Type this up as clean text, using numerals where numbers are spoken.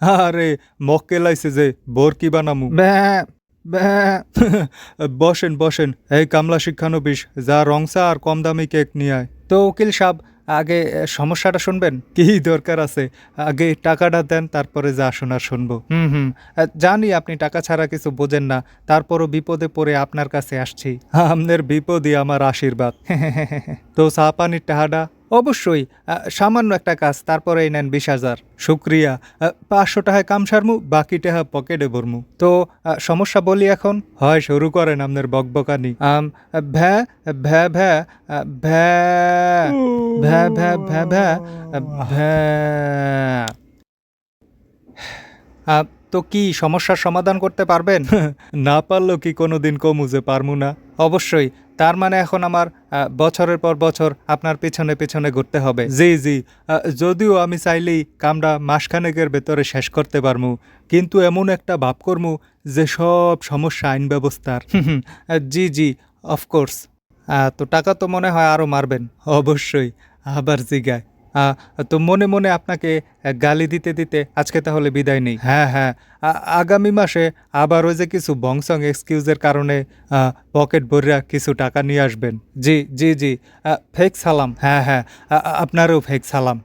আরে মক্কেলাইছে যে বোর কি বানামু। ব্যাঁ ব্যাঁ। বসেন বসেন, এই কামলা শিক্ষানবিশ, যা রংসা আর কম দামি কেক নিয়ে আয়। তো উকিল সাহেব, আগে সমস্যাটা শুনবেন? কি দরকার আছে, আগে টাকাটা দেন, তারপরে যা শোনার শুনবো। হুম। জানি আপনি টাকা ছাড়া কিছু বোঝেন না, তারপরও বিপদে পড়ে আপনার কাছে আসছি। আমনের বিপদই আমার আশীর্বাদ। তো চা পানির টাহাডা? অবশ্যই। সামান্য একটা কাজ, তারপরে নেন 20,000। শুক্রিয়া। 500 টাকায় কাম সারমু, বাকি টাকা পকেটে ভরমু। তো সমস্যা বলি এখন। হয় শুরু করেন আমনের বকবকানি। ভ্যা ভ্যা ভ্যা ভ্যা ভ্যা ভ্যা ভ্যা ভ্যা ভ্যা। তো কি সমস্যার সমাধান করতে পারবেন? না পারলেও কি কোনোদিন কমু যে পারমু না? অবশ্যই। তার মানে এখন আমার বছরের পর বছর আপনার পেছনে পেছনে ঘুরতে হবে। জি জি, যদিও আমি চাইলেই কামটা মাসখানেকের ভেতরে শেষ করতে পারমু, কিন্তু এমন একটা ভাব করমু যে সব সমস্যা আইন ব্যবস্থার। জি অফকোর্স। তো টাকা তো মনে হয় আরও মারবেন। অবশ্যই। আবার জিগায়। তো মনে মনে আপনাকে গালি দিতে দিতে আজকে তাহলে বিদায় নেই। হ্যাঁ, আগামী মাসে আবার ওই যে কিছু বংসং এক্সকিউজের কারণে পকেট ভরিয়া কিছু টাকা নিয়ে আসবেন। জি ফেক সালাম। হ্যাঁ, আপনারও ফেক সালাম।